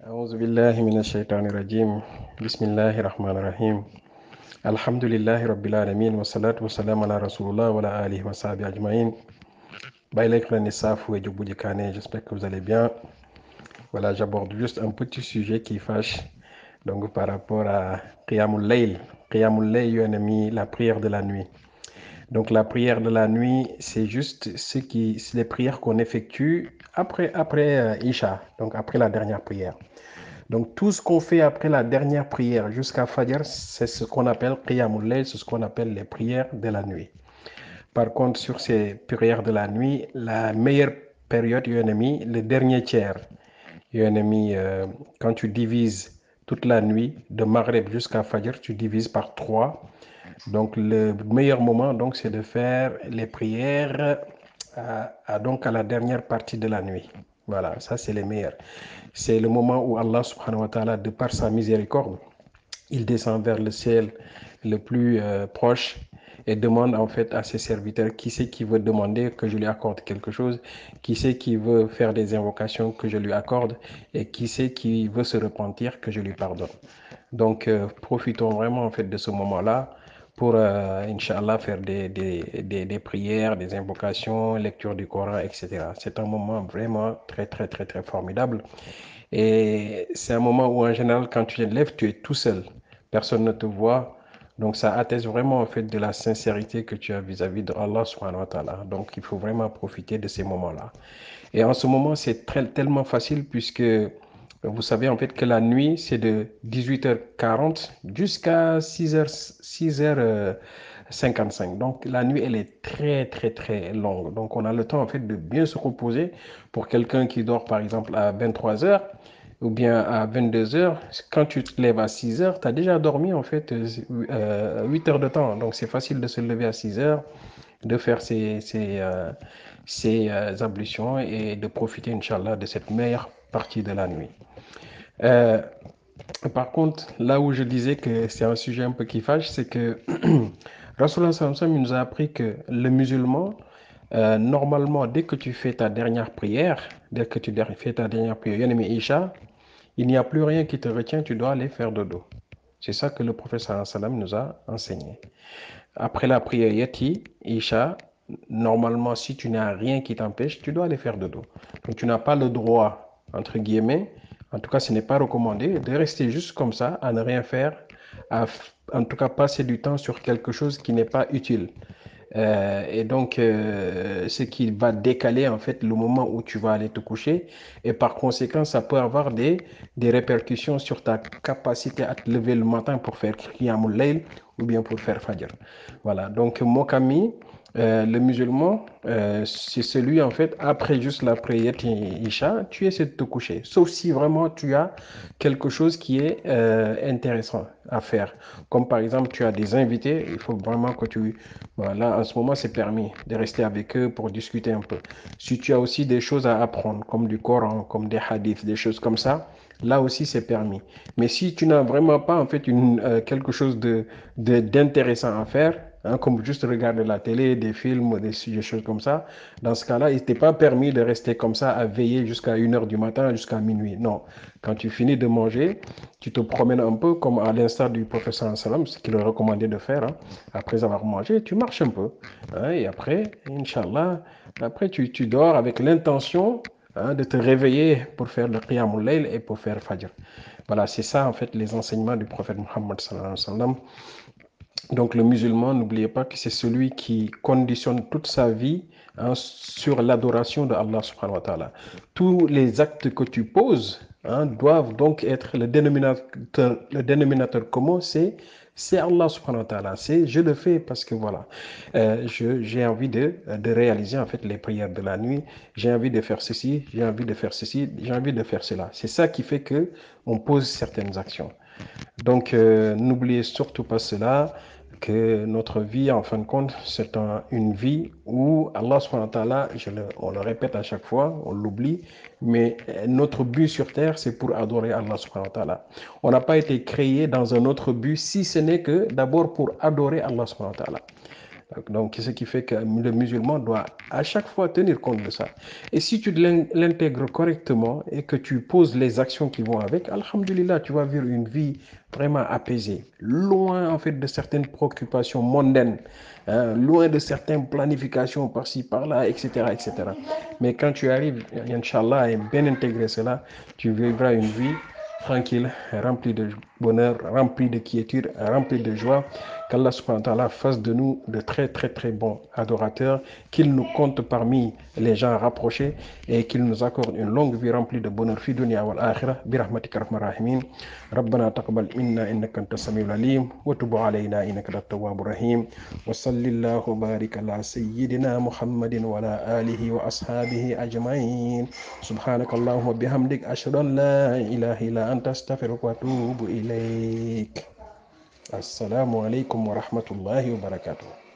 أعوذ بالله من الشيطان الرجيم بسم الله الرحمن الرحيم الحمد لله رب العالمين والصلاة والسلام على رسول الله وعلى آله وصحبه أجمعين. Baïlek Renesaf ou Djoubou Dikane, j'espère que vous allez bien. Voilà, j'aborde juste un petit sujet qui fâche. Donc par rapport à Qiyamul Layl. Qiyamul Layl, un ami, la prière de la nuit. Donc la prière de la nuit, c'est juste c'est les prières qu'on effectue après Isha, donc après la dernière prière. Donc tout ce qu'on fait après la dernière prière jusqu'à Fajr, c'est ce qu'on appelle Qiyamul Layl, c'est ce qu'on appelle les prières de la nuit. Par contre, sur ces prières de la nuit, la meilleure période, le dernier tiers, quand tu divises toute la nuit, de Maghreb jusqu'à Fajr, tu divises par 3. Donc le meilleur moment, donc, c'est de faire les prières donc à la dernière partie de la nuit. Voilà, ça c'est les meilleurs. C'est le moment où Allah subhanahu wa ta'ala, de par sa miséricorde, il descend vers le ciel le plus proche et demande en fait à ses serviteurs qui c'est qui veut demander que je lui accorde quelque chose, qui c'est qui veut faire des invocations que je lui accorde et qui c'est qui veut se repentir que je lui pardonne. Donc profitons vraiment en fait de ce moment-là pour, Inch'Allah, faire des prières, des invocations, lecture du Coran, etc. C'est un moment vraiment très, très, très, très formidable. Et c'est un moment où, en général, quand tu te lèves, tu es tout seul. Personne ne te voit. Donc, ça atteste vraiment, en fait, de la sincérité que tu as vis-à-vis de Allah subhanahu wa ta'ala. Donc, il faut vraiment profiter de ces moments-là. Et en ce moment, c'est tellement facile puisque vous savez, en fait, que la nuit, c'est de 18h40 jusqu'à 6h55. Donc, la nuit, elle est très, très, très longue. Donc, on a le temps, en fait, de bien se reposer. Pour quelqu'un qui dort, par exemple, à 23h ou bien à 22h, quand tu te lèves à 6h, tu as déjà dormi, en fait, 8 heures de temps. Donc, c'est facile de se lever à 6h, de faire ces ablutions et de profiter, Inch'Allah, de cette meilleure partie de la nuit. Euh, Par contre, là où je disais que c'est un sujet un peu qui fâche, c'est que Rasulullah sallallahu alayhi wa sallam, il nous a appris que le musulman, normalement, dès que tu fais ta dernière prière, dès que tu fais ta dernière prière, Yann Isha, il n'y a plus rien qui te retient, tu dois aller faire dodo. C'est ça que le prophète sallallahu alayhi wa sallam nous a enseigné. Après la prière Yati, Isha, normalement, si tu n'as rien qui t'empêche, tu dois aller faire dodo. Donc, tu n'as pas le droit, entre guillemets, en tout cas, ce n'est pas recommandé, de rester juste comme ça, à ne rien faire, en tout cas, passer du temps sur quelque chose qui n'est pas utile. Et donc, ce qui va décaler en fait le moment où tu vas aller te coucher. Et par conséquent, ça peut avoir des répercussions sur ta capacité à te lever le matin pour faire Qiyamul Layl ou bien pour faire Fajr. Voilà. Donc, Mokami, le musulman, c'est celui en fait, après juste la prière Isha, tu essaies de te coucher. Sauf si vraiment tu as quelque chose qui est intéressant à faire. Comme par exemple, tu as des invités, il faut vraiment que tu voilà, en ce moment, c'est permis de rester avec eux pour discuter un peu. Si tu as aussi des choses à apprendre, comme du Coran, comme des hadiths, des choses comme ça, là aussi, c'est permis. Mais si tu n'as vraiment pas, en fait, quelque chose d'intéressant à faire, hein, comme juste regarder la télé, des films, des choses comme ça, dans ce cas-là, il n'était pas permis de rester comme ça, à veiller jusqu'à 1h du matin, jusqu'à minuit. Non. Quand tu finis de manger, tu te promènes un peu, comme à l'instar du professeur sallam, ce qu'il est recommandé de faire, hein. Après avoir mangé, tu marches un peu, hein, et après, Inch'Allah, après tu dors avec l'intention, hein, de te réveiller pour faire le Qiyamul Layl et pour faire Fajr. Voilà, c'est ça en fait les enseignements du prophète Muhammad sallallahu alayhi wa sallam. Donc le musulman, n'oubliez pas que c'est celui qui conditionne toute sa vie, hein, sur l'adoration de Allah subhanahu wa ta'ala. Tous les actes que tu poses, hein, doivent donc être le dénominateur commun, c'est Allah subhanahu wa ta'ala. C'est je le fais parce que voilà, j'ai envie de réaliser en fait les prières de la nuit, j'ai envie de faire ceci, j'ai envie de faire ceci, j'ai envie de faire cela. C'est ça qui fait que on pose certaines actions. Donc, n'oubliez surtout pas cela, que notre vie, en fin de compte, c'est une vie où Allah subhanahu wa ta'ala, on le répète à chaque fois, on l'oublie, mais notre but sur terre, c'est pour adorer Allah subhanahu wa ta'ala. On n'a pas été créé dans un autre but, si ce n'est que d'abord pour adorer Allah subhanahu wa ta'ala. Donc, ce qui fait que le musulman doit à chaque fois tenir compte de ça. Et si tu l'intègres correctement et que tu poses les actions qui vont avec, alhamdulillah, tu vas vivre une vie vraiment apaisée, loin en fait de certaines préoccupations mondaines, hein, loin de certaines planifications par-ci, par-là, etc., etc. Mais quand tu arrives, Inch'Allah, à bien intégrer cela, tu vivras une vie tranquille, remplie de bonheur, remplie de quiétude, remplie de joie. Qu'Allah subhanahu wa ta'ala fasse de nous de très très très bons adorateurs, qu'il nous compte parmi les gens rapprochés et qu'il nous accorde une longue vie remplie de bonheur fi dunya wal akhirah bi rahmatika arhamar rahimin. ربنا تقبل منا انك انت السميع العليم وتب علينا انك انت التواب الرحيم وصل الله وبارك على سيدنا محمد وعلى اله واصحابه اجمعين سبحانك اللهم وبحمدك اشهد ان لا اله الا انت استغفرك واتوب اليك. السلام عليكم ورحمة الله وبركاته.